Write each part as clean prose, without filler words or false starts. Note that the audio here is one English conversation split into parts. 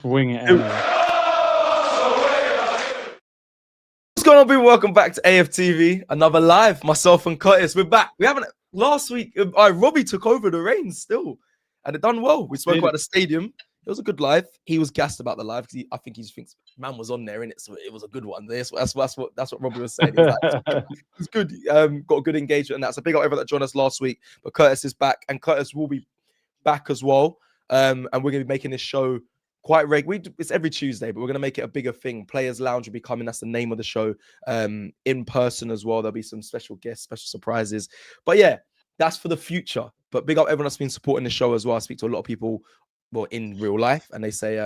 Wing it anyway. What's going on, people? Welcome back to AFTV. Another live. Myself and Curtis, we're back. We haven't last week. Robbie took over the reins still, and it done well. We spoke about the stadium. It was a good live. He was gassed about the live because I think he just thinks man was on there in it, so it was a good one. That's what Robbie was saying. He was like, it's good. Got a good engagement, and that's a big up everyone that joined us last week. But Curtis is back, and Curtis will be back as well. And we're going to be making this show quite regular. It's every Tuesday, but we're going to make it a bigger thing. Players Lounge will be coming. That's the name of the show. In person as well. There'll be some special guests, special surprises. But yeah, that's for the future. But big up everyone that's been supporting the show as well. I speak to a lot of people, well, in real life, and they say,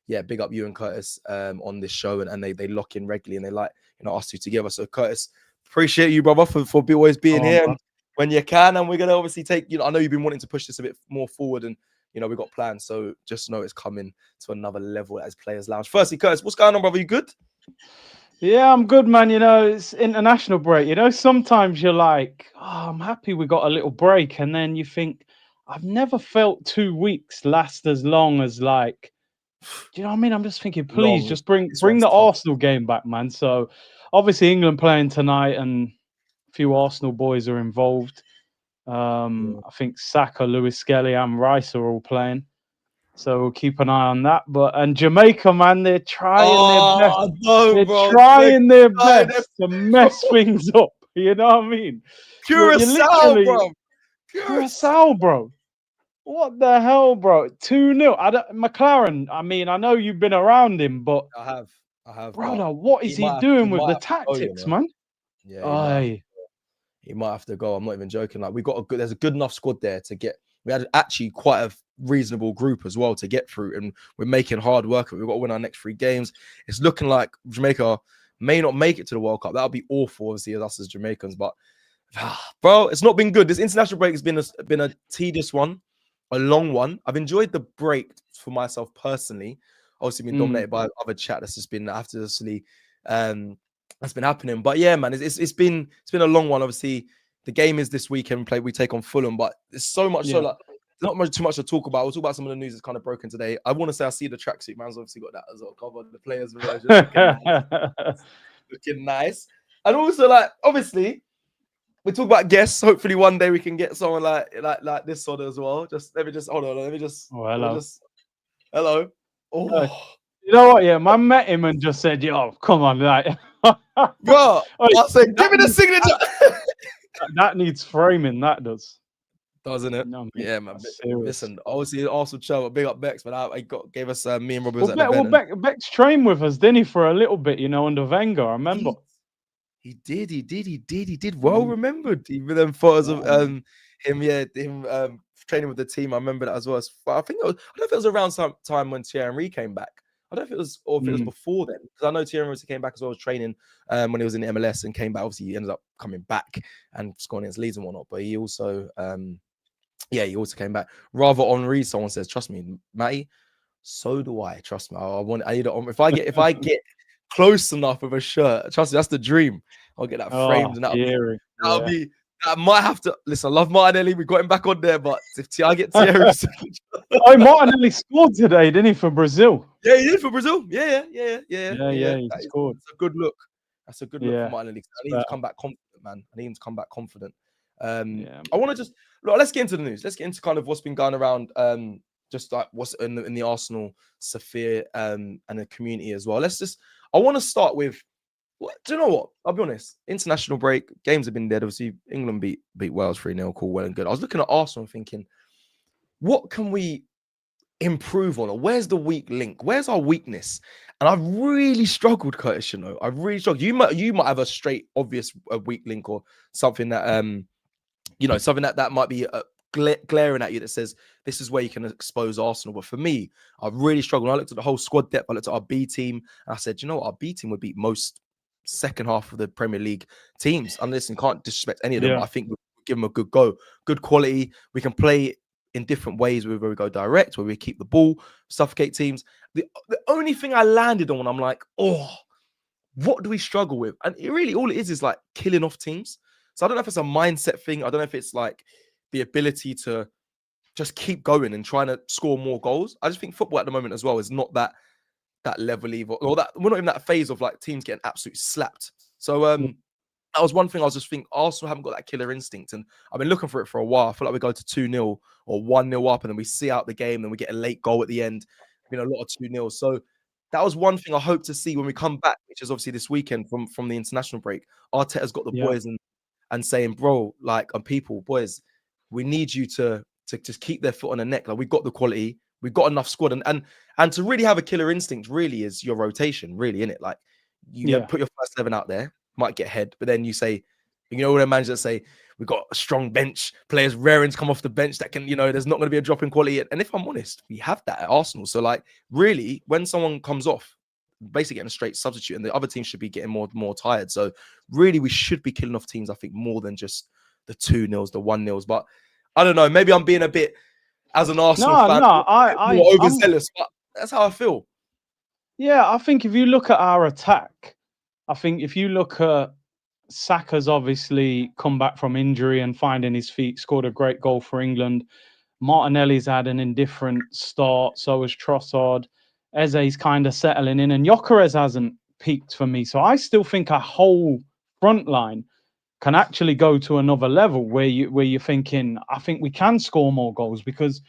yeah, big up you and Curtis on this show, and they lock in regularly, and they like, us two together. So Curtis, appreciate you, brother, for always being here and when you can. And we're going to obviously take, I know you've been wanting to push this a bit more forward, and we've got plans, so just know it's coming to another level as Players Lounge. Firstly, Curtis, what's going on, brother? You good? Yeah, I'm good, man. It's international break. Sometimes you're like, oh, I'm happy we got a little break. And then you think, I've never felt 2 weeks last as long as like, do you know what I mean? I'm just thinking, please just bring the Arsenal game back, man. So obviously England playing tonight and a few Arsenal boys are involved. I think Saka, Lewis Skelly and Rice are all playing. So we'll keep an eye on that. And Jamaica, man, they're trying their best. They're trying their best to mess things up. You know what I mean? Curacao, bro. Curacao, bro. What the hell, bro? 2-0. McLaren, I mean, I know you've been around him, but I have. Brother, what is he doing with the tactics, man? Yeah, he might have to go. I'm not even joking. Like, there's a good enough squad there to get. We had actually quite a reasonable group as well to get through, and we're making hard work. We've got to win our next 3 games. It's looking like Jamaica may not make it to the World Cup. That would be awful, obviously, as us as Jamaicans. But bro, it's not been good. This international break has been a tedious one, a long one. I've enjoyed the break for myself personally. Obviously, been dominated by other chat that's just been afterwardsly. That's been happening. But yeah, man, it's been a long one. Obviously, the game is this weekend. We take on Fulham, but there's so much. So like, not too much to talk about. We'll talk about some of the news that's kind of broken today. I want to say I see the tracksuit. Man's obviously got that as well. Covered the players' version, looking nice. And also, like, obviously, we talk about guests. Hopefully, one day we can get someone like this sort as well. Let me just hold on. Hello. Oh. You know what? Yeah, man met him and just said, "Yo, come on, like, bro." I said, "Give me the signature." That needs framing. That does, doesn't it? No, yeah, man. Listen, obviously, Arsenal show. Big up Bex, but I gave us me and Robbie was at the event. Bex trained with us, didn't he, for a little bit? Under Wenger, I remember. He did. Well remembered. Even them photos of him training with the team. I remember that as well. I think I don't know if it was around some time when Thierry Henry came back. I don't know if it was, or if it was before then, because I know Thierry Henry came back as well as training when he was in the MLS and came back. Obviously, he ended up coming back and scoring against Leeds and whatnot. But he also, he also came back. Rather Henry, someone says, "Trust me, Matty." So do I. Trust me. I need it. If I get close enough with a shirt, trust me, that's the dream. I'll get that framed, and that'll be. I might have to listen. I love Martinelli. We got him back on there, but if I get Thierry, Martinelli scored today, didn't he, for Brazil? Yeah, he did for Brazil. Yeah. He scored. That's a good look. That's a good look for Martinelli. I need him to come back confident, man. I need him to come back confident. I want to just let's get into the news. Let's get into kind of what's been going around. Just like what's in the Arsenal sphere and the community as well. I want to start with. Do you know what? I'll be honest. International break, games have been dead. Obviously, England beat Wales 3-0, cool, well and good. I was looking at Arsenal thinking, what can we improve on? Or where's the weak link? Where's our weakness? And I've really struggled, Curtis, I've really struggled. You might have a straight, obvious weak link or something that, something that might be glaring at you that says, this is where you can expose Arsenal. But for me, I've really struggled. I looked at the whole squad depth. I looked at our B team. And I said, our B team would beat most second half of the Premier League teams. And listen, can't disrespect any of them. But I think we'll give them a good go. Good quality. We can play in different ways where we go direct, where we keep the ball, suffocate teams. The only thing I landed on, I'm like, what do we struggle with? And all it is like killing off teams. So I don't know if it's a mindset thing. I don't know if it's like the ability to just keep going and trying to score more goals. I just think football at the moment as well is not that level either, or that we're not in that phase of like teams getting absolutely slapped. So that was one thing I was just thinking. Arsenal haven't got that killer instinct, and I've been looking for it for a while. I feel like we go to 2-0 or 1-0 up, and then we see out the game, and we get a late goal at the end. Been a lot of 2-0. So that was one thing I hope to see when we come back, which is obviously this weekend from the international break. Arteta's got the boys and saying, bro, like, people, boys, we need you to just keep their foot on the neck. Like, we've got the quality, we've got enough squad, and to really have a killer instinct really is your rotation, really, innit? Like, you put your first 11 out there, might get ahead, but then you say, you know, when a manager say, we've got a strong bench, players raring to come off the bench that can, you know, there's not going to be a drop in quality. And if I'm honest, we have that at Arsenal. So, like, really, when someone comes off, basically getting a straight substitute, and the other team should be getting more tired. So, really, we should be killing off teams, I think, more than just the 2-0s, the 1-0s. But I don't know, maybe I'm being a bit, as an Arsenal fan, more overzealous, but that's how I feel. Yeah, I think if you look at our attack, I think if you look at Saka's obviously come back from injury and finding his feet, scored a great goal for England. Martinelli's had an indifferent start, so has Trossard. Eze's kind of settling in, and Gyökeres hasn't peaked for me. So I still think our whole front line can actually go to another level where you're thinking, I think we can score more goals, because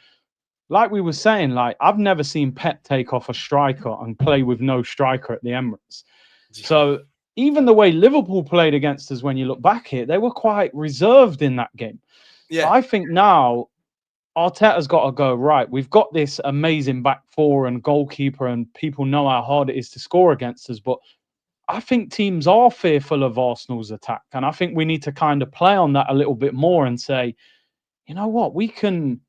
like we were saying, like, I've never seen Pep take off a striker and play with no striker at the Emirates. So even the way Liverpool played against us, when you look back here, they were quite reserved in that game. Yeah. So I think now Arteta's got to go, right, we've got this amazing back four and goalkeeper, and people know how hard it is to score against us. But I think teams are fearful of Arsenal's attack. And I think we need to kind of play on that a little bit more and say, you know what, we can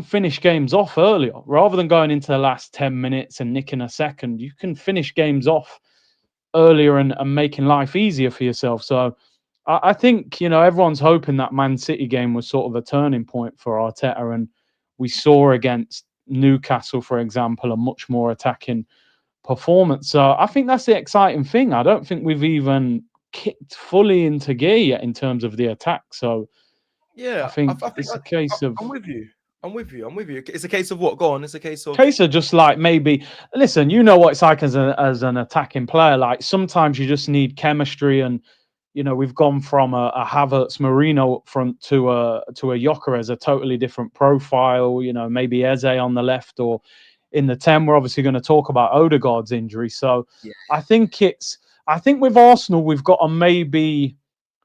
finish games off earlier rather than going into the last 10 minutes and nicking a second. You can finish games off earlier and making life easier for yourself. So I think, you know, everyone's hoping that Man City game was sort of a turning point for Arteta, and we saw against Newcastle, for example, a much more attacking performance. So I think that's the exciting thing. I don't think we've even kicked fully into gear yet in terms of the attack. So yeah, I think it's a case of... I'm with you. It's a case of what? Go on. It's a case of just like, maybe, listen, you know what it's like as an attacking player. Like, sometimes you just need chemistry, and you know, we've gone from a Havertz Marino up front to a Gyökeres, a totally different profile. You know, maybe Eze on the left, or in the 10, we're obviously going to talk about Odegaard's injury. So yeah. I think with Arsenal, we've got to maybe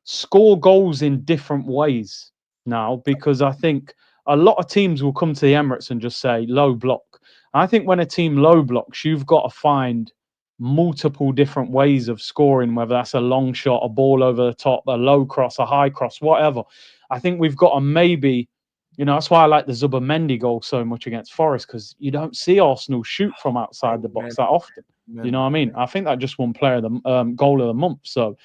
score goals in different ways now, because I think a lot of teams will come to the Emirates and just say low block. I think when a team low blocks, you've got to find multiple different ways of scoring, whether that's a long shot, a ball over the top, a low cross, a high cross, whatever. I think we've got to maybe, you know, that's why I like the Zubomendi goal so much against Forest, because you don't see Arsenal shoot from outside the box that often. You know what I mean? I think that just won player of the goal of the month. So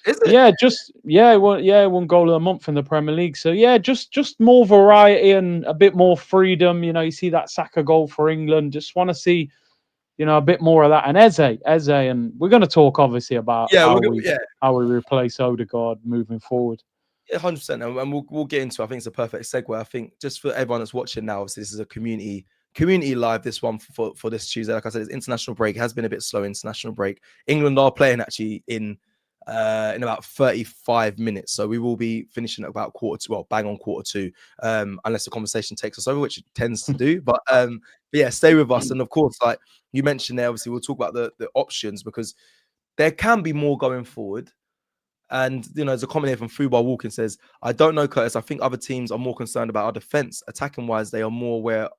one goal of the month in the Premier League. So yeah, just more variety and a bit more freedom. You know, you see that Saka goal for England. Just want to see, you know, a bit more of that. And Eze, and we're going to talk obviously about how we replace Odegaard moving forward. Yeah, 100%, and we'll get into. I think it's a perfect segue. I think just for everyone that's watching now, obviously this is a community live. This one for this Tuesday, like I said, it's international break. It has been a bit slow. International break. England are playing actually in about 35 minutes, so we will be finishing at about bang on quarter two, unless the conversation takes us over, which it tends to do. But yeah, stay with us. And of course, like you mentioned there, obviously we'll talk about the options, because there can be more going forward. And, you know, there's a comment here from Fubar Walking says, I don't know, Curtis. I think other teams are more concerned about our defense. Attacking wise, they are more aware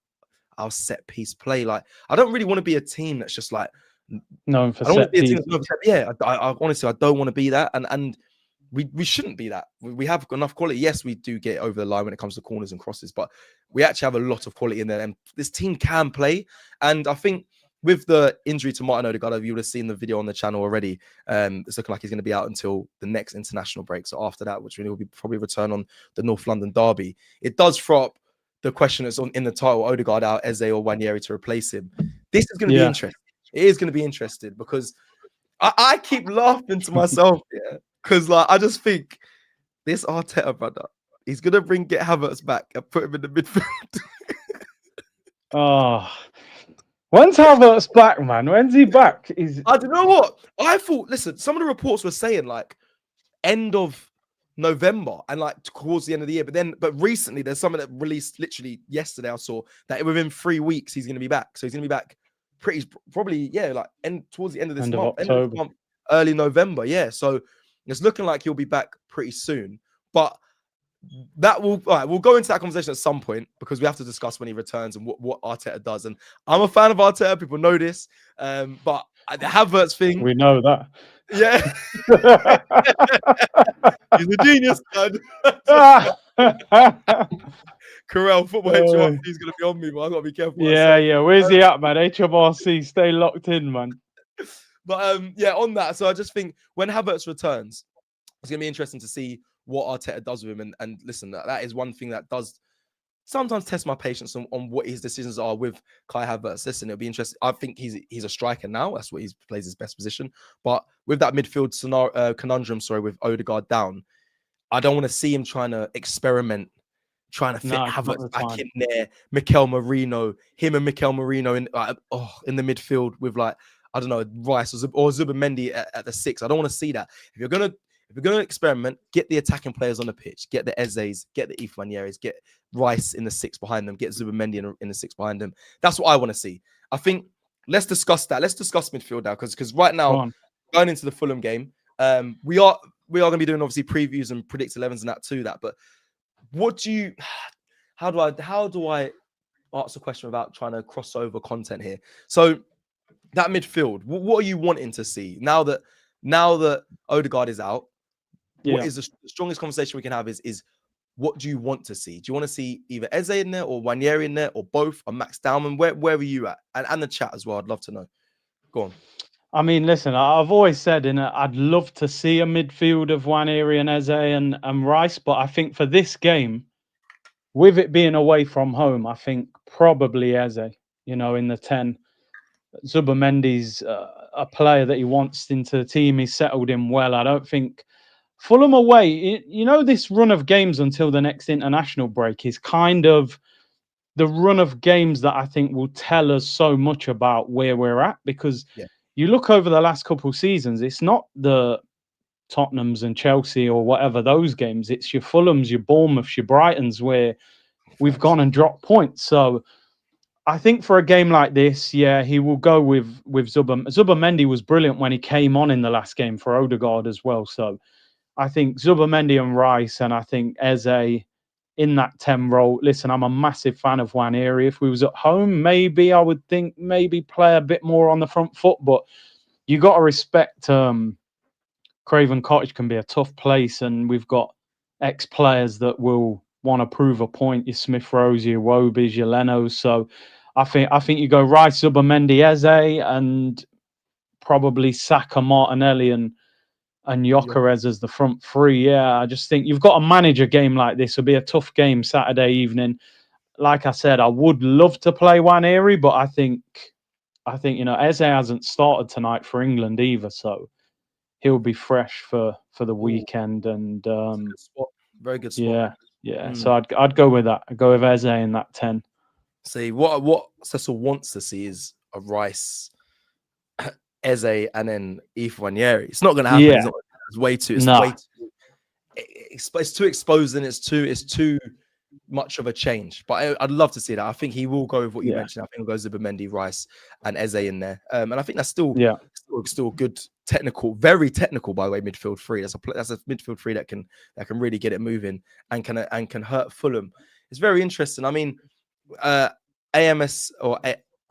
our set piece play. Like, I don't really want to be a team that's just like known for set piece. Yeah, I honestly, I don't want to be that. And we shouldn't be that. We have enough quality. Yes, we do get over the line when it comes to corners and crosses, but we actually have a lot of quality in there. And this team can play. And I think with the injury to Martin Odegaard, you would have seen the video on the channel already. It's looking like he's going to be out until the next international break. So after that, which will be probably return on the North London derby, it does throw up the question that's in the title: Odegaard out, Eze or Nwaneri to replace him. This is going to be interesting. It is going to be interesting, because I keep laughing to myself, because like I just think this Arteta brother, he's gonna get Havertz back and put him in the midfield. Oh, when's Havertz back, man? When's he back? I don't know what I thought. Listen, some of the reports were saying like end of November and like towards the end of the year, but recently there's something that released literally yesterday. I saw that within 3 weeks he's gonna be back. So he's gonna be back probably like towards the end of this month, end of this month, early November. Yeah, so it's looking like he'll be back pretty soon. But that will we'll go into that conversation at some point because we have to discuss when he returns and what Arteta does. And I'm a fan of Arteta, people know this. But the Havertz thing, we know that. Yeah. He's a genius, man. Corel, football HMRC is going to be on me, but I've got to be careful. Yeah. Where's he at, man? HMRC, stay locked in, man. But on that, so I just think when Havertz returns, it's going to be interesting to see what Arteta does with him. And listen, that is one thing that does sometimes test my patience on what his decisions are with Kai Havertz. Listen, it'll be interesting. I think he's a striker now. That's what he plays his best position. But with that midfield scenario, conundrum, with Odegaard down, I don't want to see him trying to experiment, trying to fit Havertz back in there. Mikel Merino in the midfield with I don't know, Rice or Zubimendi at the 6. I don't want to see that. If you're gonna experiment, get the attacking players on the pitch, get the Ezes, get the Nwaneris, get Rice in the 6 behind them, get Zubimendi in the 6 behind them. That's what I want to see. I think let's discuss that. Let's discuss midfield now because right now, going into the Fulham game, we are going to be doing obviously previews and predict 11s and that too. But how do I ask a question without trying to cross over content here? So that midfield, what are you wanting to see now that Odegaard is out? What is the strongest conversation we can have is what do you want to see? Do you want to see either Eze in there or Nwaneri in there or both or Max Dowman? Where are you at? And the chat as well. I'd love to know. Go on. I mean, listen, I've always said I'd love to see a midfield of Nwaneri and Eze and Rice, but I think for this game, with it being away from home, I think probably Eze, in the 10. Zubimendi's a player that he wants into the team. He's settled in well. I don't think Fulham away, this run of games until the next international break is kind of the run of games that I think will tell us so much about where we're at. Because you look over the last couple of seasons, it's not the Tottenhams and Chelsea or whatever those games. It's your Fulhams, your Bournemouths, your Brightons where we've gone and dropped points. So I think for a game like this, he will go with Zubimendi was brilliant when he came on in the last game for Odegaard as well. So I think Zubimendi and Rice, and I think Eze in that 10 role. Listen, I'm a massive fan of Nwaneri. If we was at home, maybe I would think maybe play a bit more on the front foot, but you got to respect Craven Cottage can be a tough place, and we've got ex-players that will want to prove a point. Your Smith Rose, your Wobys, your Lenos. So I think you go Rice, Zubimendi, Eze, and probably Saka, Martinelli, and Gyökeres as the front 3. Yeah, I just think you've got to manage a game like this. It'll be a tough game Saturday evening. Like I said, I would love to play Nwaneri, but I think Eze hasn't started tonight for England either, so he'll be fresh for the weekend. And very good spot. Yeah. So I'd go with that. I'd go with Eze in that 10. See, what Cecil wants to see is a Rice, Eze, and then Nwaneri. It's not going to happen. Yeah. It's way too. It's too exposing. It's too much of a change. But I'd love to see that. I think he will go with what you mentioned. I think he'll go Zubimendi, Rice, and Eze in there. And I think that's still good technical, very technical by the way. Midfield 3. That's a midfield 3 that can really get it moving and can hurt Fulham. It's very interesting. I mean, AMS or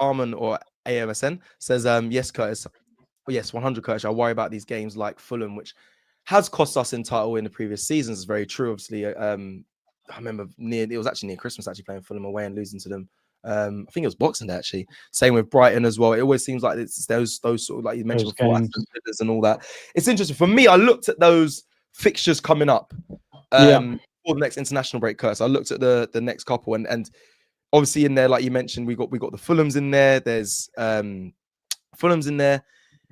Arman or AMSN says, yes, Curtis. Yes, 100 Curtis. I worry about these games like Fulham, which has cost us in title in the previous seasons. It's very true. Obviously, I remember it was actually near Christmas, actually playing Fulham away and losing to them. I think it was Boxing Day, actually. Same with Brighton as well. It always seems like it's those sort of, like you mentioned before, and all that. It's interesting. For me, I looked at those fixtures coming up for the next international break, Curtis. I looked at the next couple and obviously in there, like you mentioned, we got the Fulhams in there. There's Fulham's in there.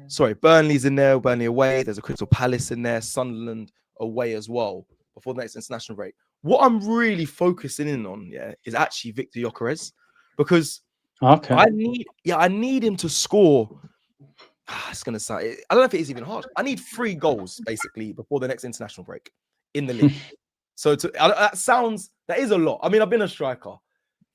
Sorry, Burnley's in there. Burnley away. There's a Crystal Palace in there. Sunderland away as well before the next international break. What I'm really focusing in on, is actually Victor Gyökeres, because I need him to score. It's gonna sound. I don't know if it is even hard. I need 3 goals basically before the next international break in the league. So that is a lot. I mean, I've been a striker.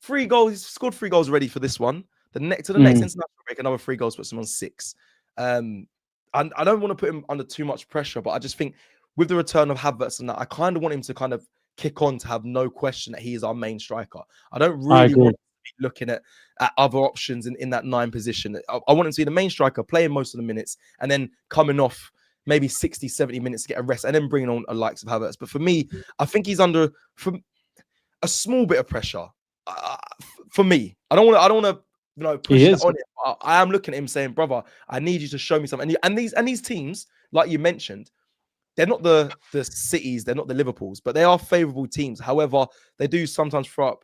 3 goals. He's scored 3 goals already for this one. The next international break, another 3 goals puts him on 6. And I don't want to put him under too much pressure, but I just think with the return of Havertz and that, I kind of want him to kind of kick on to have no question that he is our main striker. I don't really want to be looking at other options in that 9 position. I want him to be the main striker, playing most of the minutes, and then coming off maybe 60, 70 minutes to get a rest, and then bringing on a likes of Havertz. But for me, I think he's under a small bit of pressure. For me, I don't want to push that on it. I am looking at him saying, brother, I need you to show me something. And these teams, like you mentioned, they're not the Cities, they're not the Liverpools, but they are favourable teams. However, they do sometimes throw up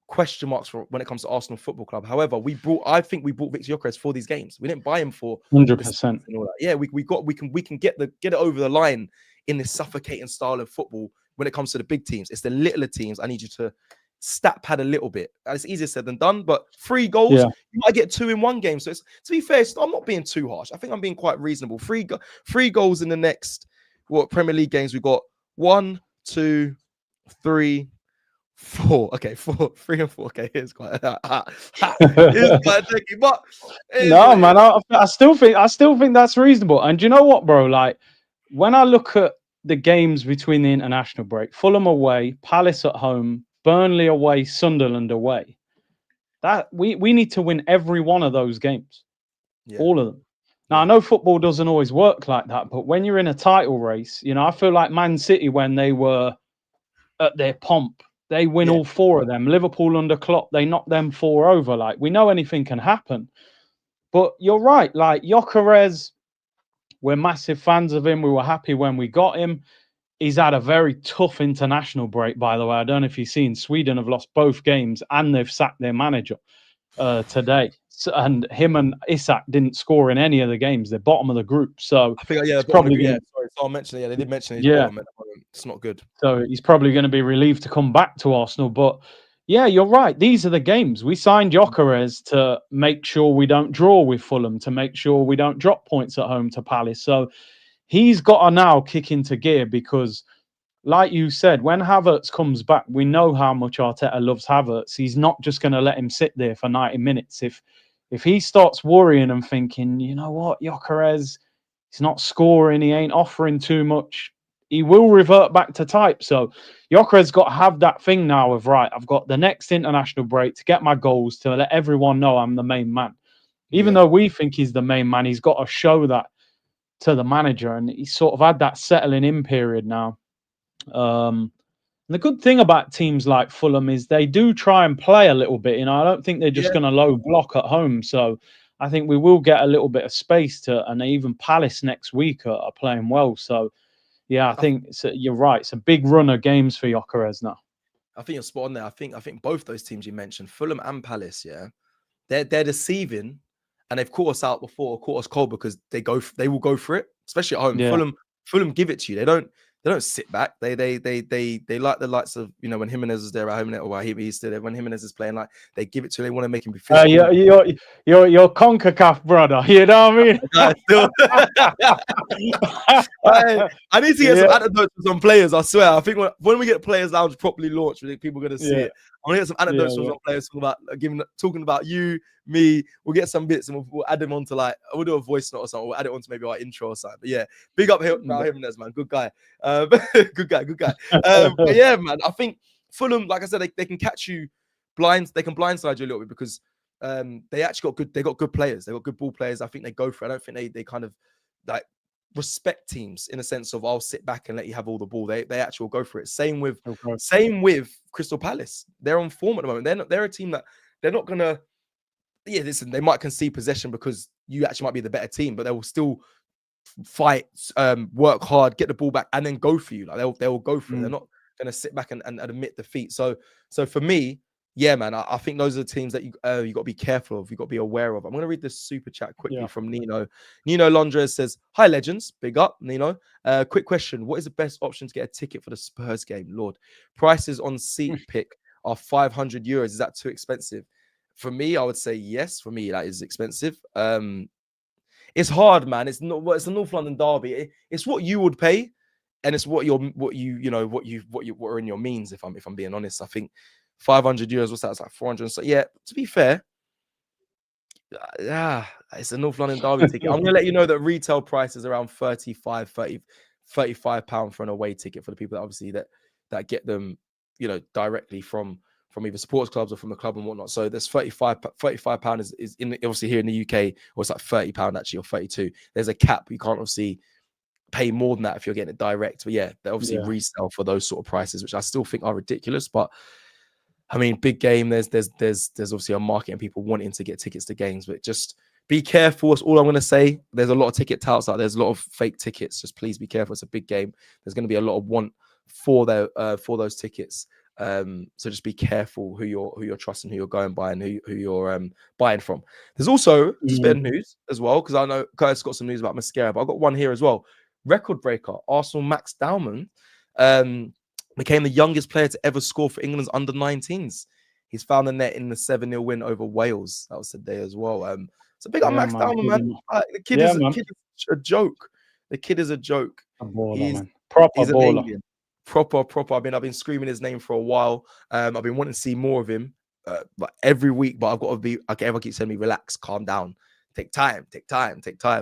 question marks for when it comes to Arsenal Football Club. However, I think we bought Victor Gyökeres for these games. We didn't buy him for 100%. Yeah, we can get it over the line in this suffocating style of football when it comes to the big teams. It's the littler teams. I need you to stat pad a little bit. It's easier said than done, but 3 goals, you might get 2 in one game. So to be fair, I'm not being too harsh. I think I'm being quite reasonable. 3 goals in the next Premier League games. We've got 1, 2, 3, 4. Okay, 3 and 4. Okay, it's quite tricky, but no, man. I still think that's reasonable. And do you know what, bro? Like, when I look at the games between the international break, Fulham away, Palace at home, Burnley away, Sunderland away, that we need to win every one of those games, all of them. Now, I know football doesn't always work like that, but when you're in a title race, I feel like Man City, when they were at their pomp, they win all 4 of them. Liverpool under Klopp, they knock them 4 over. Like, we know anything can happen. But you're right. Like, Gyökeres, we're massive fans of him. We were happy when we got him. He's had a very tough international break, by the way. I don't know if you've seen, Sweden have lost both games and they've sacked their manager today. And him and Isak didn't score in any of the games. They're bottom of the group. So I think, it's probably sorry, so I'll mention it. They did mention he's bottom at the moment. It's not good. So he's probably going to be relieved to come back to Arsenal. But yeah, you're right. These are the games. We signed Gyökeres to make sure we don't draw with Fulham, to make sure we don't drop points at home to Palace. So he's got to now kick into gear, because, like you said, when Havertz comes back, we know how much Arteta loves Havertz. He's not just going to let him sit there for 90 minutes. If he starts worrying and thinking, you know what, Gyökeres, he's not scoring, he ain't offering too much, he will revert back to type. So Gyökeres got to have that thing now of, right, I've got the next international break to get my goals, to let everyone know I'm the main man. Even though we think he's the main man, he's got to show that to the manager. And he's sort of had that settling in period now. The good thing about teams like Fulham is they do try and play a little bit. I don't think they're just going to low block at home. So I think we will get a little bit of space to, and even Palace next week are playing well. So yeah, I think you're right. It's a big run of games for Gyökeres now. I think you're spot on there. I think both those teams you mentioned, Fulham and Palace, they're deceiving, and they've caught us out before, caught us cold, because they will go for it, especially at home. Fulham give it to you. They don't sit back. They like the likes of, when Jimenez is there at home, or he's still there. When Jimenez is playing, like, they give it to you. They want to make him be physical. You're CONCACAF, brother. You know what I mean? I need to get some anecdotes from some players. I swear. I think when we get Players Lounge properly launched, people are going to see it. I want to get some anecdotes from some players talking about you, me. We'll get some bits and we'll add them onto, like, we'll do a voice note or something. We'll add it onto maybe our intro or something. But yeah, big up Jimenez, man. Good guy. Good guy. But yeah, man, I think Fulham, like I said, they can catch you blind. They can blindside you a little bit, because they actually got good players. They got good ball players. I think they go for it. I don't think they kind of like respect teams in a sense of, I'll sit back and let you have all the ball. They actually will go for it. Same with Crystal Palace. They're on form at the moment. They're a team that they're not gonna. Yeah, listen, they might concede possession because you actually might be the better team, but they will still fight, work hard, get the ball back, and then go for you. Like, they will go for it. They're not going to sit back and admit defeat. So for me, yeah, man, I think those are the teams that you got to be careful of. You got to be aware of. I'm going to read this super chat quickly from Nino. Nino Londres says, "Hi, legends. Big up, Nino. Quick question: what is the best option to get a ticket for the Spurs game? Lord, prices on seat pick are 500 euros. Is that too expensive? For me, I would say yes. For me, that is expensive. It's hard, man. It's not. It's a North London derby. It's what you would pay, and it's what are in your means. If I'm being honest, I think 500 euros. What's that? It's like 400. So yeah, to be fair, yeah, it's a North London derby ticket. I'm gonna let you know that retail price is around 35 pound for an away ticket for the people that obviously that get them, directly from either sports clubs or from the club and whatnot. So there's 35 pound is in obviously here in the UK, or it's like 30 pound actually, or 32. There's a cap. You can't obviously pay more than that if you're getting it direct. But yeah, they obviously resell for those sort of prices, which I still think are ridiculous. But I mean, big game. There's obviously a market and people wanting to get tickets to games, but just be careful. That's all I'm going to say. There's a lot of ticket touts out there. There's a lot of fake tickets. Just please be careful. It's a big game. There's going to be a lot of want for those tickets. So just be careful who you're trusting, who you're going by, and who you're buying from. There's also just a bit of news as well, because I know Curtis got some news about Mascara, but I've got one here as well. Record breaker, Arsenal Max Dowman became the youngest player to ever score for England's under-19s. He's found the net in the 7-0 win over Wales. That was today as well. So big up Max Dowman, man. The kid is a joke. The kid is a joke. A baller, man. Proper baller. Alien. Proper. I've been screaming his name for a while. I've been wanting to see more of him, like every week. But I've got to be. Okay, everyone keeps telling me, relax, calm down, take time.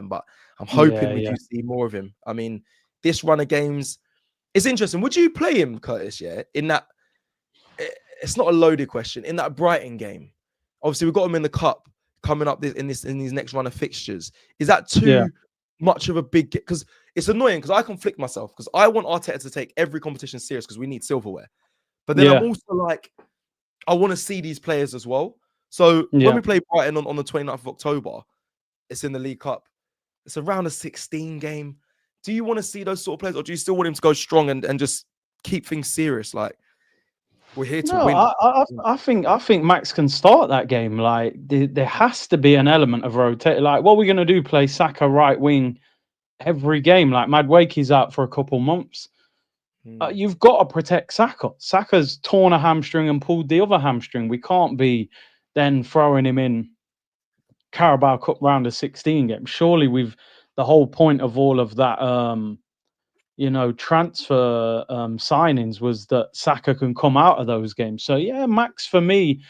But I'm hoping we do see more of him. I mean, this run of games, it's interesting. Would you play him, Curtis? Yeah, in that. It's not a loaded question. In that Brighton game, obviously we've got him in the cup coming up in these next run of fixtures. Is that too much of a big? Because it's annoying, because I conflict myself, because I want Arteta to take every competition serious because we need silverware, but then I'm also like, I want to see these players as well. So when we play Brighton on the 29th of October, it's in the League Cup. It's a round of 16 game. Do you want to see those sort of players, or do you still want him to go strong and just keep things serious? Like, we're here to win. I think Max can start that game. Like, there has to be an element of rotate. Like, what we're going to do, play Saka right wing every game. Like, Madueke's out for a couple months. You've got to protect Saka. Saka's torn a hamstring and pulled the other hamstring. We can't be then throwing him in Carabao Cup round of 16 game. Surely the whole point of all of that transfer signings was that Saka can come out of those games. So yeah, Max, for me,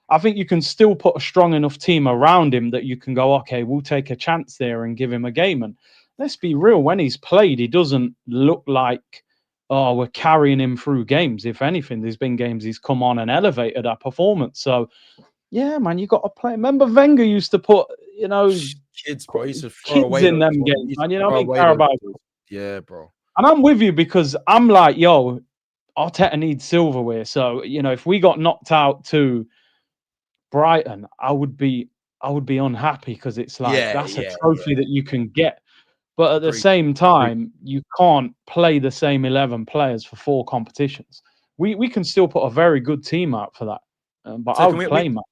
I think you can still put a strong enough team around him that you can go, okay, we'll take a chance there and give him a game. And let's be real, when he's played, he doesn't look like, oh, we're carrying him through games. If anything, there's been games he's come on and elevated our performance. So yeah, man, you got to play. Remember Wenger used to put, kids, bro. He used to throw kids away in them games, man. Carabao. Yeah, bro. And I'm with you, because I'm like, yo, Arteta needs silverware. So, if we got knocked out to Brighton, I would be unhappy, because it's like, that's a trophy that you can get. But at the same time, you can't play the same 11 players for 4 competitions. We can still put a very good team out for that. But I would play, man.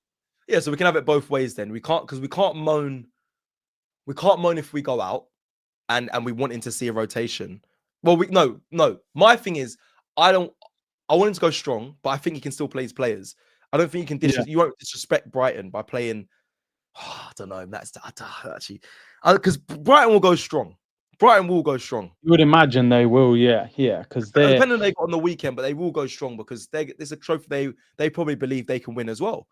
Yeah, so we can have it both ways then. We can't moan. We can't moan if we go out and we wanting to see a rotation. Well, no. My thing is, I want him to go strong, but I think he can still play his players. I don't think you can you won't disrespect Brighton by playing. I don't know. That's actually, because Brighton will go strong. You would imagine they will, yeah. Because depending on they got on the weekend, but they will go strong, because there's a trophy they probably believe they can win as well.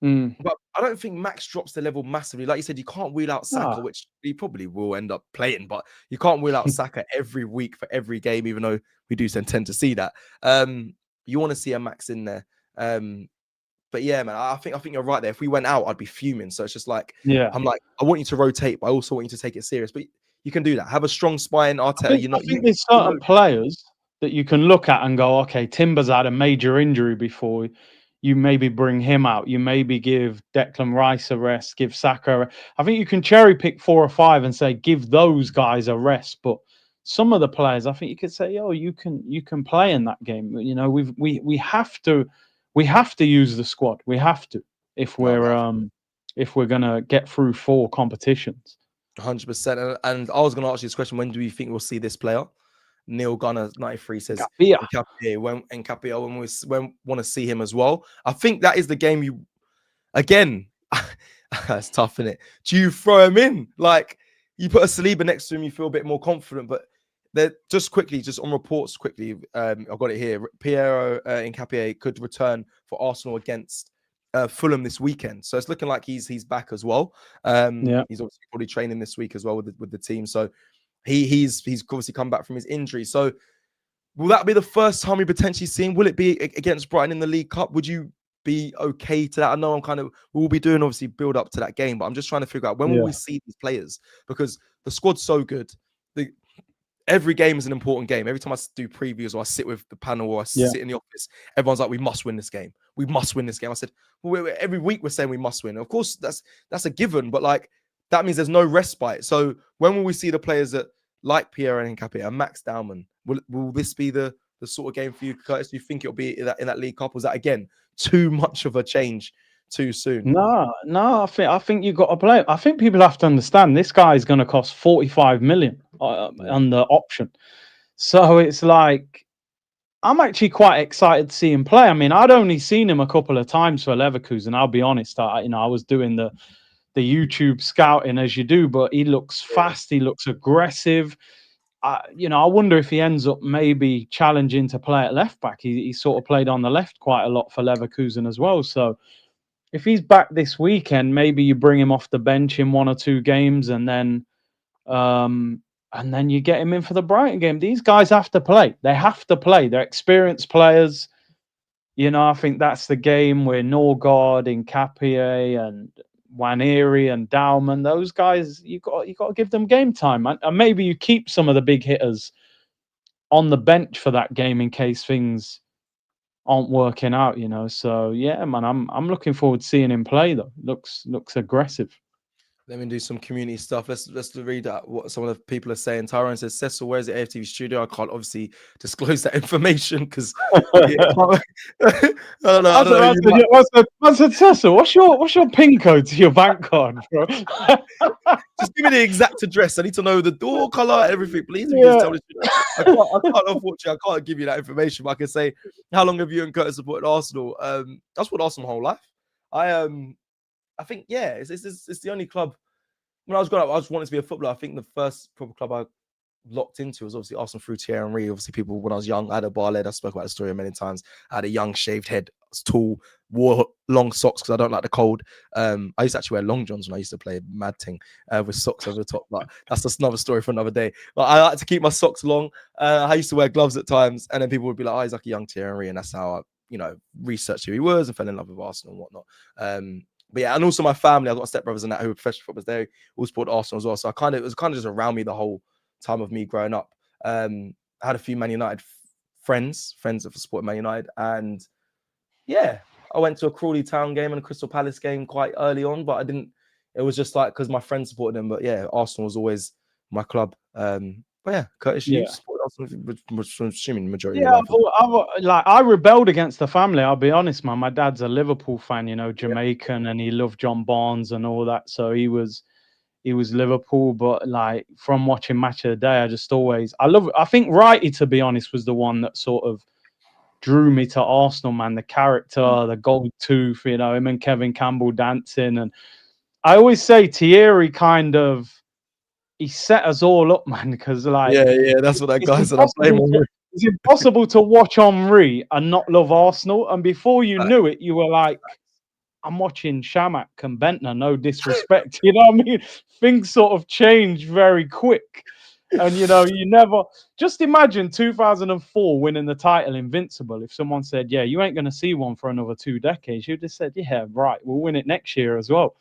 But I don't think Max drops the level massively. Like you said, you can't wheel out Saka, which he probably will end up playing, but you can't wheel out Saka every week for every game, even though we do tend to see that. You want to see a Max in there. But yeah, man, I think you're right there. If we went out, I'd be fuming. So it's just like, I'm like, I want you to rotate, but I also want you to take it serious. But you can do that. Have a strong spine, Arteta. I think there's certain players that you can look at and go, okay, Timber's had a major injury before. You maybe bring him out. You maybe give Declan Rice a rest, give Saka. I think you can cherry pick 4 or 5 and say, give those guys a rest. But some of the players, I think you could say, you can play in that game. We have to we have to use the squad. We have to if we're gonna get through 4 competitions. 100%. And I was gonna ask you this question: when do you think we'll see this player? Neil Gunner 93 says Nkapia. When we want to see him as well. I think that is the game you again. It's tough, isn't it? Do you throw him in? Like you put a Saliba next to him, you feel a bit more confident. But they're just on reports quickly. I've got it here. Piero Nkapia could return for Arsenal against Fulham this weekend. So it's looking like he's back as well. He's obviously probably training this week as well with the team. So he's obviously come back from his injury. So will that be the first time we potentially see him? Will it be against Brighton in the League Cup? Would you be okay to that? I know we'll be doing obviously build up to that game, but I'm just trying to figure out when will we see these players, because the squad's so good. Every game is an important game. Every time I do previews or I sit with the panel or I sit in the office, everyone's like, we must win this game. We must win this game. I said, well, every week we're saying we must win. Of course, that's a given, but like that means there's no respite. So when will we see the players that like Pierre and Nkapia and Max Dowman? Will this be the sort of game for you, Curtis? Do you think it'll be in that League Cup? Was that again too much of a change too soon? No. I think you've got to play. I think people have to understand this guy is going to cost 45 million on the option. So it's like I'm actually quite excited to see him play. I mean, I'd only seen him a couple of times for Leverkusen. I'll be honest. I was doing the YouTube scouting as you do, but he looks fast. He looks aggressive. I wonder if he ends up maybe challenging to play at left back. He sort of played on the left quite a lot for Leverkusen as well. So if he's back this weekend, maybe you bring him off the bench in 1 or 2 games, and then you get him in for the Brighton game. These guys have to play. They have to play. They're experienced players. I think that's the game where Odegaard, Nkapia, and Nwaneri and Dowman, those guys, you got to give them game time, man. And maybe you keep some of the big hitters on the bench for that game in case things aren't working out, So yeah, man, I'm looking forward to seeing him play though. Looks aggressive. Let me do some community stuff. Let's read what some of the people are saying. Tyrone says, Cecil, where's the AFTV studio? I can't obviously disclose that information because I don't know. I said, Cecil, what's your PIN code to your bank card, bro? Just give me the exact address. I need to know the door color, everything. Please, just tell me. I can't, unfortunately, I can't give you that information, but I can say, how long have you and Curtis supported Arsenal? That's what Arsenal my whole life. I think, it's the only club. When I was growing up, I just wanted to be a footballer. I think the first proper club I locked into was obviously Arsenal through Thierry Henry. Obviously, people, when I was young, I had a bar lead. I spoke about the story many times. I had a young shaved head. I was tall, wore long socks because I don't like the cold. I used to actually wear long johns when I used to play mad thing with socks over the top. But that's just another story for another day. But I like to keep my socks long. I used to wear gloves at times. And then people would be like, oh, he's like a young Thierry Henry. And that's how I, researched who he was and fell in love with Arsenal and whatnot. But yeah, and also my family, I've got stepbrothers and that who were professional footballers. They all support Arsenal as well. So it was kind of just around me the whole time of me growing up. I had a few Man United friends that supported Man United. And yeah, I went to a Crawley Town game and a Crystal Palace game quite early on, but it was just like, because my friends supported them. But yeah, Arsenal was always my club. But yeah, Curtis, you support Arsenal, which I'm assuming the majority of your life. I rebelled against the family. I'll be honest, man. My dad's a Liverpool fan, Jamaican, and he loved John Barnes and all that. So he was Liverpool. But like from watching Match of the Day, I think Wrighty, to be honest, was the one that sort of drew me to Arsenal, man. The character, the gold tooth, him and Kevin Campbell dancing. And I always say Thierry he set us all up, man, because that's what that guy said. It's impossible to watch Henry and not love Arsenal. And before you knew it, you were like, I'm watching Shamak and Bentner, no disrespect. You know what I mean? Things sort of change very quick. And, you never... Just imagine 2004 winning the title Invincible. If someone said, yeah, you ain't going to see one for another 2 decades, you'd have said, yeah, right, we'll win it next year as well.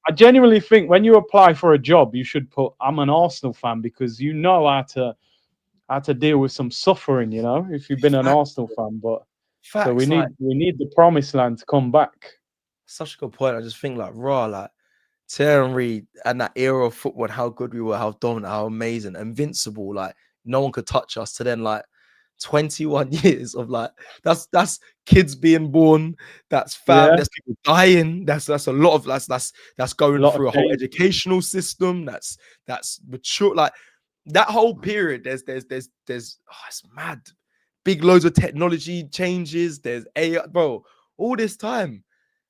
I genuinely think when you apply for a job, you should put, I'm an Arsenal fan, because how to deal with some suffering, if you've been an Arsenal fan. But so we need the promised land to come back. Such a good point. I just think Thierry Henry and that era of football, how good we were, how dominant, how amazing, invincible, no one could touch us. To then 21 years of like that's kids being born, that's fam, there's people dying, that's a lot of that's going through a whole educational system, that's mature, like that whole period. There's it's mad. Big loads of technology changes. There's AI, bro. All this time,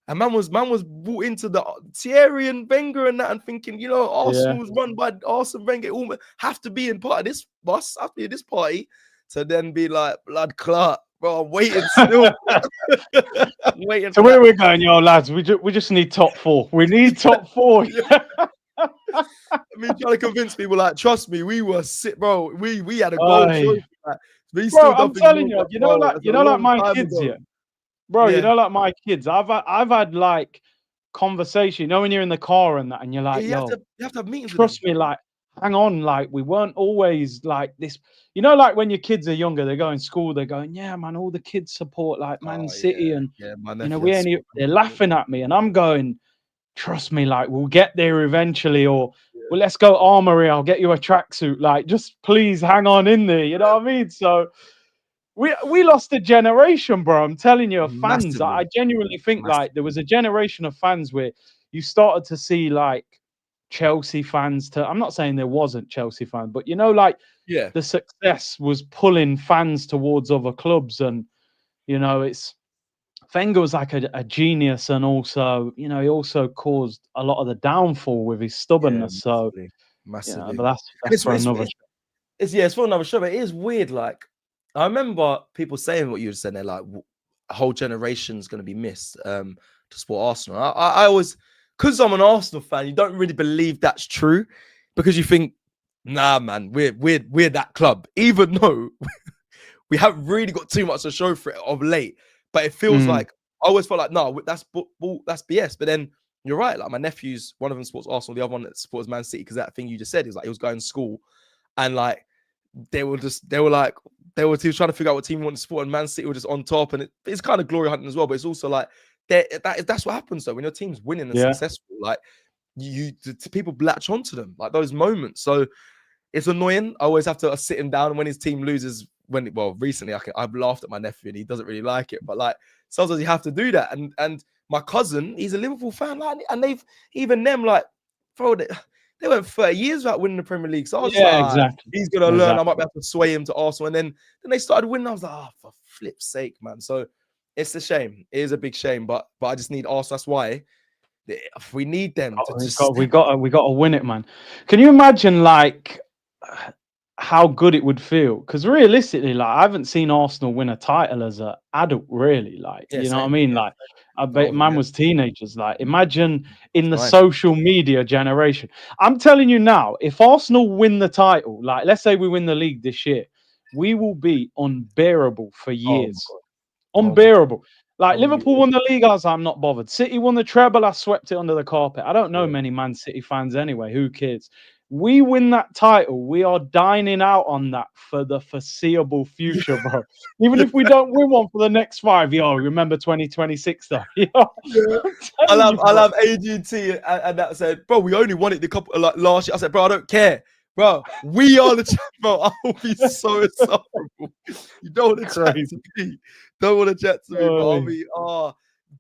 and man was brought into the Thierry and Wenger and that, and thinking, you know, Arsenal's run by Arsene Wenger. All have to be in part of this bus, have to be in this party, to then be like blood clot, bro. I'm waiting still. I'm waiting. So where are we going, yo, lads? We just need top 4. We need top 4. I mean, trying to convince people, like, trust me, we were sick, bro. We had a gold trophy. Like, bro, I'm telling you, you know, like my kids here, bro. You know, like my kids. I've had like conversation. You know, when you're in the car and that, and you're like, you have to have meetings. Trust me, like, hang on, like we weren't always like this. You know, like when your kids are younger, they go in school, they're going, yeah, man, all the kids support like Man City, and you know, they're laughing at me, and I'm going, trust me, like we'll get there eventually, or well, let's go Armory, I'll get you a tracksuit, like just please hang on in there, you know what I mean? So we lost a generation, bro. I'm telling you, of fans. Massively. I genuinely think like there was a generation of fans where you started to see like Chelsea fans I'm not saying there wasn't Chelsea fans, but you know, like the success was pulling fans towards other clubs, and you know, Wenger was like a genius, and also, you know, he also caused a lot of the downfall with his stubbornness. Massively. You know, but that's for another show. It's for another show, but it is weird. Like, I remember people saying what you were saying there, like a whole generation's going to be missed to support Arsenal. I always, because I'm an Arsenal fan, you don't really believe that's true, because you think, nah, man, we're that club, even though we haven't really got too much to show for it of late. But it feels like, I always felt like, no, that's BS. But then you're right. Like my nephews, one of them supports Arsenal, the other one that supports Man City, because that thing you just said is like he was going to school, and like he was trying to figure out what team he wanted to support, and Man City were just on top, and it's kind of glory hunting as well. But it's also like that's what happens though when your team's winning and successful. Like people latch onto them, like those moments. So it's annoying. I always have to sit him down when his team loses. Recently I've laughed at my nephew and he doesn't really like it, but like sometimes you have to do that. And my cousin, he's a Liverpool fan, like, and they've even them like, bro, they went 30 years without winning the Premier League. So I was like, exactly. He's gonna learn. I might be able to sway him to Arsenal, and then they started winning. I was like, oh, for flip's sake, man. So it's a shame. It is a big shame, but I just need Arsenal. That's why we need them. We got to win it, man. Can you imagine like how good it would feel? Because realistically, like I haven't seen Arsenal win a title as an adult, really. Like, you know what I mean? Like, I bet man was teenagers. Like, imagine in the social media generation. I'm telling you now, if Arsenal win the title, like let's say we win the league this year, we will be unbearable for years. Unbearable. Like Liverpool won the league, I'm not bothered. City won the treble, I swept it under the carpet. I don't know many Man City fans anyway. Who cares? We win that title, we are dining out on that for the foreseeable future, bro. Even if we don't win one for the next 5 years, remember 2026 though. I'll have AGT and that said, bro, we only won it the couple like last year. I said, bro, I don't care. Bro, we are the champion, bro. I will be so insufferable. You don't want to chat to me. Don't want to chat to me, bro. I'll be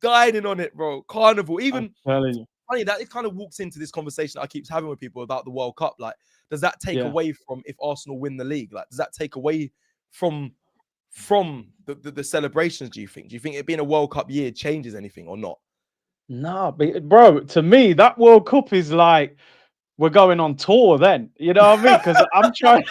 dining on it, bro. Carnival. Even funny that it kind of walks into this conversation I keep having with people about the World Cup. Like, does that take away from if Arsenal win the league? Like, does that take away from the celebrations? Do you think it being a World Cup year changes anything or not? No, bro. To me, that World Cup is like we're going on tour. Then you know what I mean? Because I'm trying.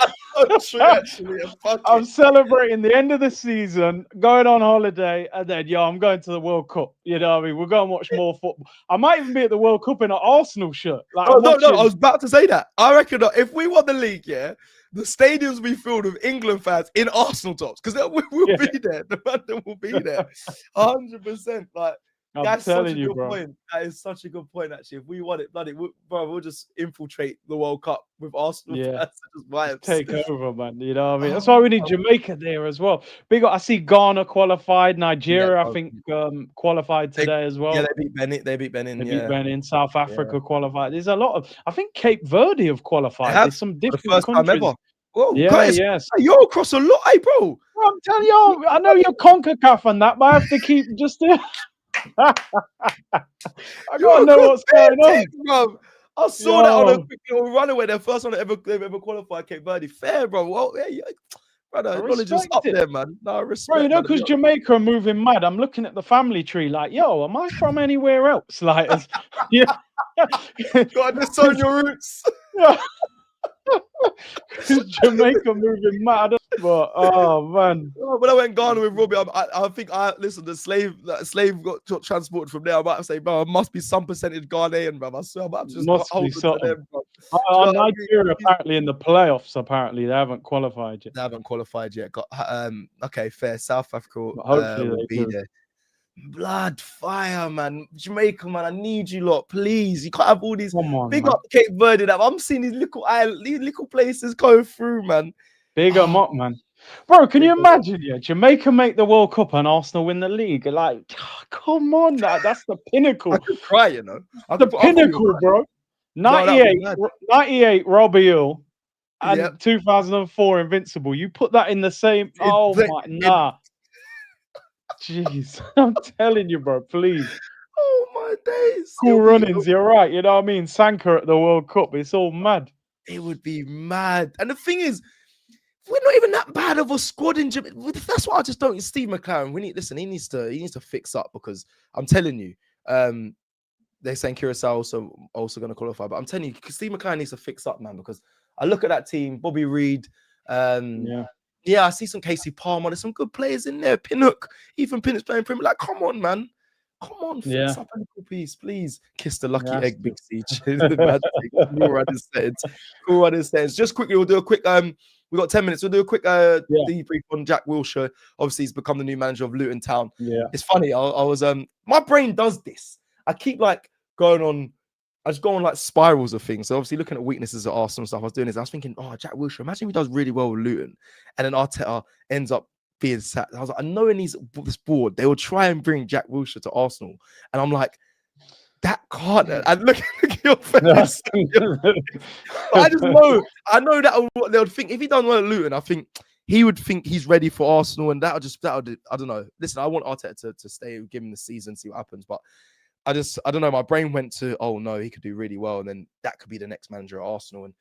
I'm celebrating the end of the season, going on holiday, and then I'm going to the World Cup. You know what I mean? We're going to watch more football. I might even be at the World Cup in an Arsenal shirt. Like, no, I was about to say that. I reckon that if we won the league, the stadiums will be filled with England fans in Arsenal tops, because we'll be there. The London will be there, 100%. Like. That's such a good point. That is such a good point, actually. If we won it, we'll just infiltrate the World Cup with Arsenal. Just take over, man. You know what I mean? That's why we need Jamaica there as well. I see Ghana qualified, Nigeria, I think, qualified today as well. Yeah, they beat Benin. They beat Benin. South Africa qualified. There's a lot of. I think Cape Verde have qualified. There's some different countries. Time ever. Whoa, yes. You're across a lot, bro. I'm telling you, I know you're CONCACAF and that, but I have to keep just. I gotta know what's going on, bro. I saw that on a quick little runaway. Their first one they've ever qualified Cape Verde. Fair, bro. Well, yeah, brother, knowledge is up there, man. No, respect. Bro, you know, because Jamaica are moving mad. I'm looking at the family tree, like, yo, am I from anywhere else? Like, yeah, gotta disown your roots. Yeah. Jamaica moving mad, but oh man. When I went Ghana with Robbie, I think listen. The slave got transported from there. I might say, bro, it must be some percentage Ghanaian, bro. I swear, I'm just holding to them, bro. Nigeria apparently in the playoffs. Apparently, they haven't qualified yet. They haven't qualified yet. Okay, fair. South Africa will be there. Blood fire, man. Jamaica, man, I need you lot, please. You can't have all these big up Cape Verde. I'm seeing these little places going through, man. Big them up, man. Bro, can you imagine? Yeah, Jamaica make the World Cup and Arsenal win the league. Like, come on, that's the pinnacle. I could cry, you know. The pinnacle, bro. 98 Robbie Earl and 2004 Invincible. You put that in the same. Nah. Jeez, I'm telling you, bro. Please. Oh my days. Cool runnings. You're right. You know what I mean? Saka at the World Cup. It's all mad. It would be mad. And the thing is, we're not even that bad of a squad in Jamaica. That's why I just don't. Steve McLaren. He needs to fix up, because I'm telling you, they're saying Curacao also going to qualify, but I'm telling you, Steve McLaren needs to fix up, man. Because I look at that team, Bobby Reid. Yeah, I see some Casey Palmer. There's some good players in there. Pinnock, even Pinnock's playing Premier. Like, come on, man. Come on, fix up a little piece, please. Kiss the lucky egg, Big Siege. Cool running sentence. Just quickly, we'll do a quick. We've got 10 minutes. We'll do a quick debrief on Jack Wilshere. Obviously, he's become the new manager of Luton Town. Yeah, it's funny. I was my brain does this. I keep like going on. I just go on like spirals of things. So obviously looking at weaknesses at Arsenal and stuff, I was doing this. I was thinking, oh, Jack Wilshere, imagine if he does really well with Luton. And then Arteta ends up being sacked. I was like, I know in this board, they will try and bring Jack Wilshere to Arsenal. And I'm like, that can't. And look at your face. I just know. I know that what they would think. If he done well at Luton, I think he would think he's ready for Arsenal. And that would, I don't know. Listen, I want Arteta to stay, give him the season, see what happens. But I don't know. My brain went to, oh no, he could do really well, and then that could be the next manager at Arsenal. And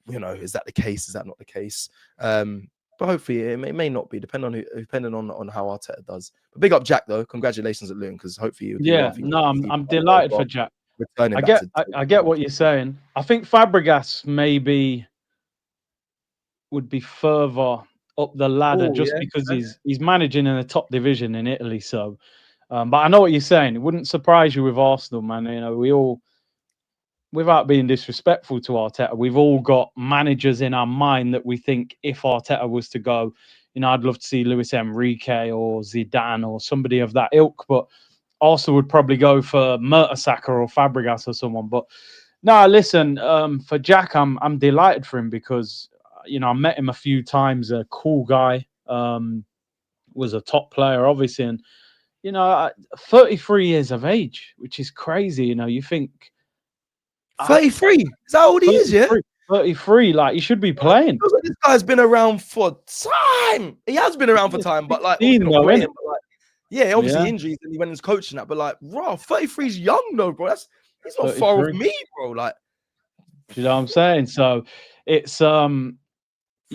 you know, is that the case? Is that not the case? But hopefully, it may not be, depending on how Arteta does. But big up Jack though. Congratulations at Luton, because hopefully, I'm delighted for Jack. I get what you're saying. I think Fabregas maybe would be further up the ladder because he's managing in the top division in Italy. So. But I know what you're saying. It wouldn't surprise you with Arsenal, man. You know, we all, without being disrespectful to Arteta, we've all got managers in our mind that we think if Arteta was to go, you know, I'd love to see Luis Enrique or Zidane or somebody of that ilk. But Arsenal would probably go for Mertesacker or Fabregas or someone. But no, listen, for Jack, I'm delighted for him because, you know, I met him a few times. A cool guy, was a top player, obviously, and you know, 33 years of age, which is crazy. You know, you think 33? Is that how old he is? Yeah, 33. Like, he should be playing. Like this guy's been around for time. He has been around for time, but like, obviously injuries, and he went into coaching that. But like, bro, 33 is young though, bro. He's not far off me, bro. Like, you know what I'm saying? So it's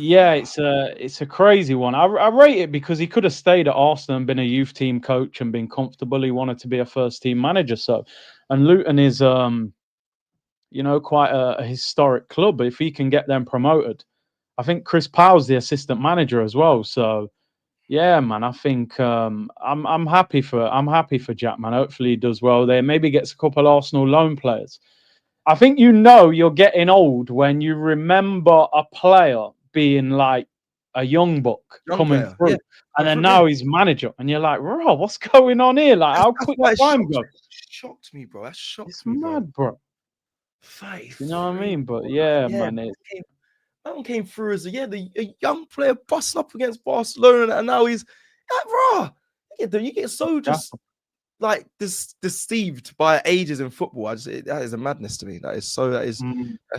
it's a crazy one. I rate it because he could have stayed at Arsenal and been a youth team coach and been comfortable. He wanted to be a first team manager. So, and Luton is, you know, quite a historic club. But if he can get them promoted, I think Chris Powell's the assistant manager as well. So, yeah, man, I think I'm happy for Jack, man. Hopefully he does well there. Maybe gets a couple Arsenal loan players. I think you know you're getting old when you remember a player being like a young buck coming through, and then now he's manager, and you're like, bro, what's going on here? Like, how quick that time goes? Shocked me, bro. That shocked it's me. It's mad, bro. You know what I mean? But man, that one came through as a young player busting up against Barcelona, and now he's like, bro, you get so just like deceived by ages in football. That is a madness to me. That's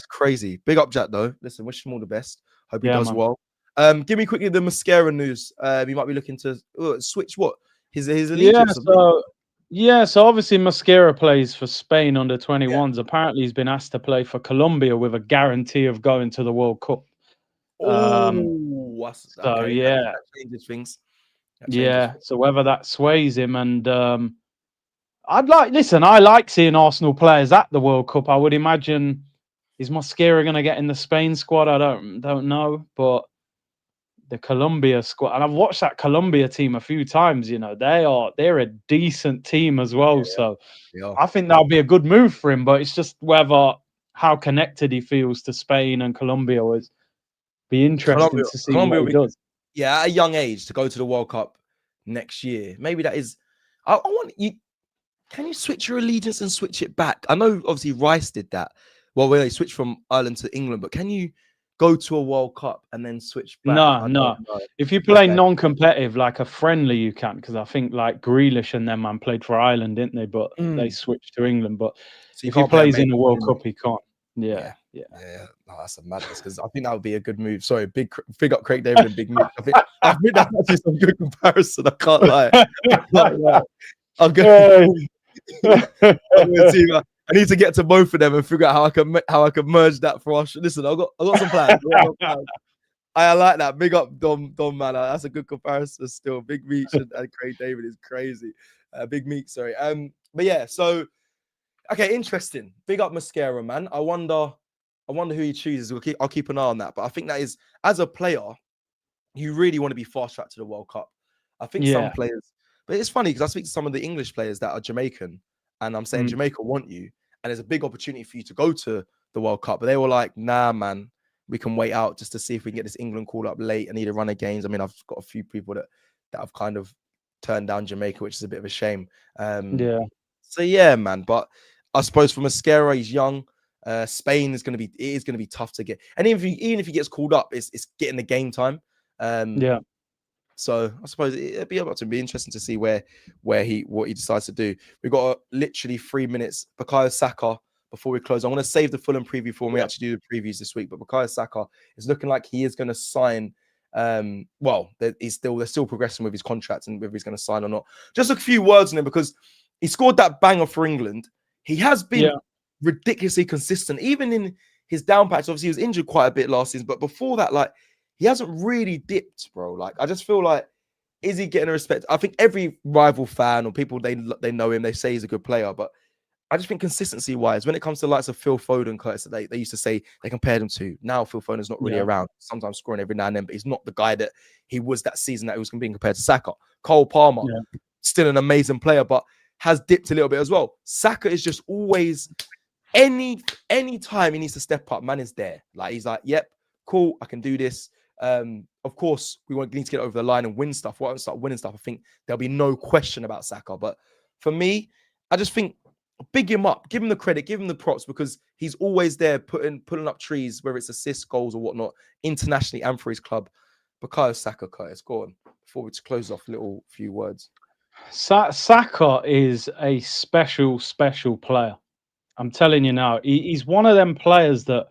crazy. Big up Jack though. Listen, wish him all the best. Hope he does well. Give me quickly the Mascara news. He might be looking to switch what his allegiance. So obviously Mascara plays for Spain under 21s. Yeah. Apparently he's been asked to play for Colombia with a guarantee of going to the World Cup. That changes things. So whether that sways him, and I like seeing Arsenal players at the World Cup. I would imagine, is Mascara going to get in the Spain squad? I don't know, but the Colombia squad, and I've watched that Colombia team a few times. You know, they're a decent team as well. So I think that'll be a good move for him. But it's just whether how connected he feels to Spain and Colombia was be interesting to see what he does. Yeah, at a young age to go to the World Cup next year. Maybe that is. I want you. Can you switch your allegiance and switch it back? I know obviously Rice did that. Well, when they switched from Ireland to England, but can you go to a World Cup and then switch back? No. If you play non-competitive, like a friendly, you can, because I think like Grealish and them man played for Ireland, didn't they? But they switched to England. But so if he plays in the World Cup, he can't. Yeah. Oh, that's a madness, because I think that would be a good move. Sorry, big up Craig David and big move. I think that's actually some good comparison. I can't lie. I'm going to see. I need to get to both of them and figure out how I can merge that for us. Listen, I got some plans. I like that. Big up Dom man. That's a good comparison still. Big Meech and Craig David is crazy. Big Meek, sorry. But yeah, so okay, interesting. Big up Mascara, man. I wonder who he chooses. I'll keep an eye on that. But I think that is, as a player, you really want to be fast tracked to the World Cup. I think some players, but it's funny because I speak to some of the English players that are Jamaican, and I'm saying Jamaica want you, and there's a big opportunity for you to go to the World Cup. But they were like, nah, man, we can wait out just to see if we can get this England call up late. I need a run of games. I mean, I've got a few people that have kind of turned down Jamaica, which is a bit of a shame. So yeah, man. But I suppose for Mascara, he's young. Spain is going to be tough to get, and even if he gets called up, it's getting the game time. So I suppose it'd be about to be interesting to see what he decides to do. We've got literally 3 minutes. Bukayo Saka, before we close, I want to save the Fulham preview for when we actually do the previews this week. But Bukayo Saka is looking like he is going to sign. They're still progressing with his contract and whether he's going to sign or not. Just a few words on him, because he scored that banger for England. He has been ridiculously consistent, even in his down patch. Obviously, he was injured quite a bit last season, but before that, like, he hasn't really dipped, bro. Like, I just feel like, is he getting a respect? I think every rival fan or people they know him, they say he's a good player, but I just think consistency-wise, when it comes to the likes of Phil Foden, Curtis, they used to say they compared him to. Now Phil Foden's not really around. Sometimes scoring every now and then, but he's not the guy that he was that season that he was being compared to Saka. Cole Palmer, still an amazing player, but has dipped a little bit as well. Saka is just always, any time he needs to step up, man is there. Like, he's like, yep, cool, I can do this. Of course, we need to get over the line and win stuff. Once we start winning stuff, I think there'll be no question about Saka. But for me, I just think big him up, give him the credit, give him the props, because he's always there pulling up trees, whether it's assists, goals, or whatnot, internationally and for his club. Bukayo Saka, Curtis, go on before we close off. Few words. Saka is a special player. I'm telling you now, he's one of them players that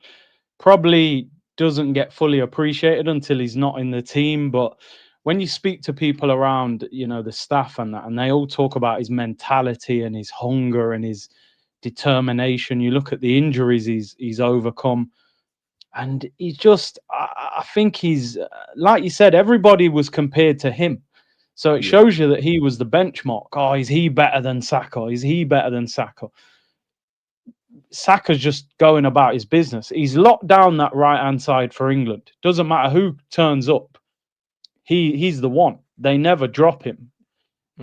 probably doesn't get fully appreciated until he's not in the team. But when you speak to people around, the staff and that, and they all talk about his mentality and his hunger and his determination. You look at the injuries he's overcome, and he's just, I think he's, like you said, everybody was compared to him. So it shows you that he was the benchmark. Oh, is he better than Saka? Is he better than Saka? Saka's just going about his business. He's locked down that right-hand side for England. Doesn't matter who turns up. He's the one. They never drop him.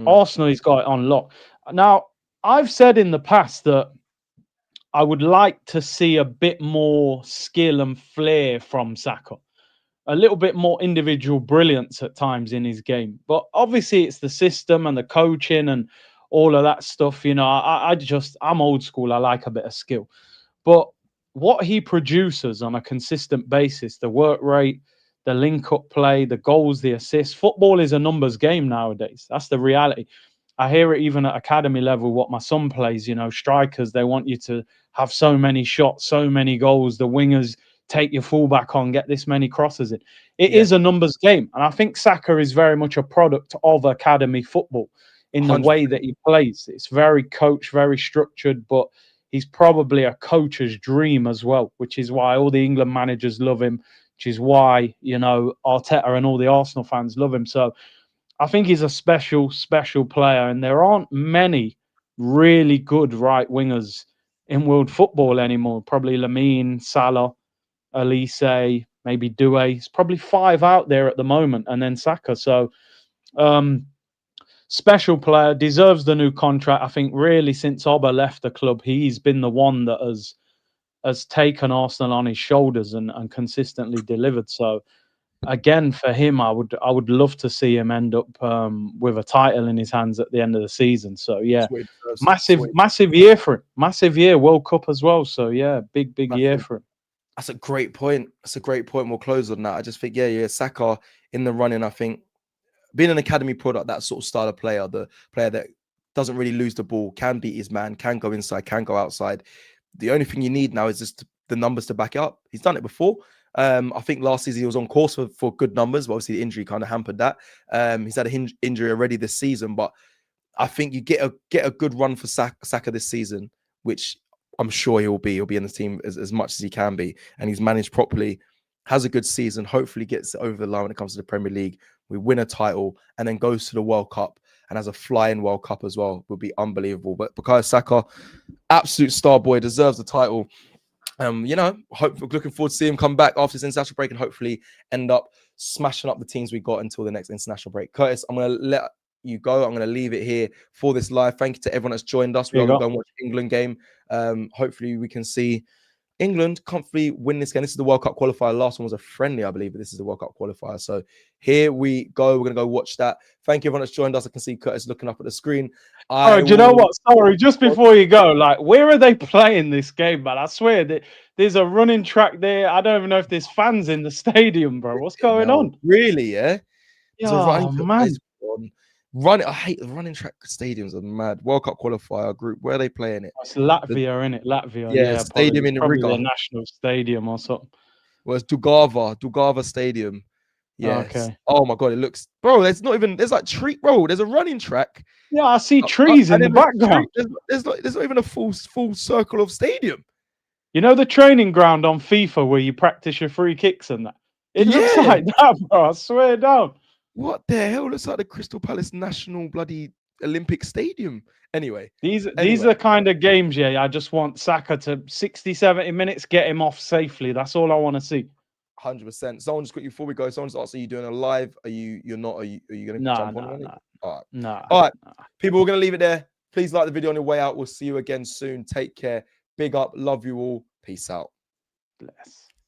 Arsenal, he's got it on lock. Now, I've said in the past that I would like to see a bit more skill and flair from Saka. A little bit more individual brilliance at times in his game. But obviously it's the system and the coaching and all of that stuff. I'm old school. I like a bit of skill. But what he produces on a consistent basis, the work rate, the link-up play, the goals, the assists, football is a numbers game nowadays. That's the reality. I hear it even at academy level, what my son plays, strikers, they want you to have so many shots, so many goals. The wingers, take your fullback on, get this many crosses in. It is a numbers game. And I think Saka is very much a product of academy football in the 100%. way that he plays. It's very coached, very structured, but he's probably a coach's dream as well, which is why all the England managers love him, which is why, you know, Arteta and all the Arsenal fans love him. So I think he's a special, special player. And there aren't many really good right wingers in world football anymore. Probably Lamine, Salah, Elise, maybe Doué. It's probably 5 out there at the moment, and then Saka. So special player, deserves the new contract. I think really since Oba left the club, he's been the one that has taken Arsenal on his shoulders and consistently delivered. So again, for him, I would love to see him end up with a title in his hands at the end of the season. So yeah, massive year for him. Massive year, World Cup as well. So yeah, big year for him. That's a great point. That's a great point. We'll close on that. I just think, yeah, Saka in the running. I think being an academy product, that sort of style of player, the player that doesn't really lose the ball, can beat his man, can go inside, can go outside. The only thing you need now is just the numbers to back it up. He's done it before. I think last season he was on course for good numbers, but obviously the injury kind of hampered that. He's had an injury already this season, but I think you get a good run for Saka this season, which I'm sure he'll be in the team as much as he can be, and he's managed properly, has a good season, hopefully gets it over the line when it comes to the Premier League. We win a title and then goes to the World Cup and has a flying World Cup as well. Would be unbelievable. But Bukayo Saka, absolute star boy, deserves the title. You know, looking forward to seeing him come back after this international break and hopefully end up smashing up the teams we got until the next international break. Curtis, I'm going to let you go. I'm going to leave it here for this live. Thank you to everyone that's joined us. We're going to go and watch the England game. Hopefully we can see England comfortably win this game. This is the World Cup qualifier. Last one was a friendly, I believe, but this is the World Cup qualifier. So here we go. We're going to go watch that. Thank you everyone that's joined us. I can see Curtis looking up at the screen. Do you know what? Sorry, just before you go, like, where are they playing this game, man? I swear that there's a running track there. I don't even know if there's fans in the stadium, bro. What's going on? Really, yeah? Oh, man. I hate the running track stadiums. Are mad. World Cup qualifier group. Where are they playing it? It's Latvia, isn't it? Latvia. Yeah, stadium in probably Riga. The national stadium or something. Well, it's Dugava Stadium. Yes. Okay. Oh my god, it looks, bro. There's like tree, bro. There's a running track. Yeah, I see trees in the background. There's not even a full circle of stadium. You know the training ground on FIFA where you practice your free kicks and that? It looks like that, bro. I swear down. What the hell? It looks like the Crystal Palace National bloody Olympic Stadium. Anyway. These are the kind of games, yeah. I just want Saka to 60, 70 minutes, get him off safely. That's all I want to see. 100%. Someone just quickly before we go, someone just asked, are you doing a live? You're not? Are you going to jump on it? All right. People, we're going to leave it there. Please like the video on your way out. We'll see you again soon. Take care. Big up. Love you all. Peace out. Bless.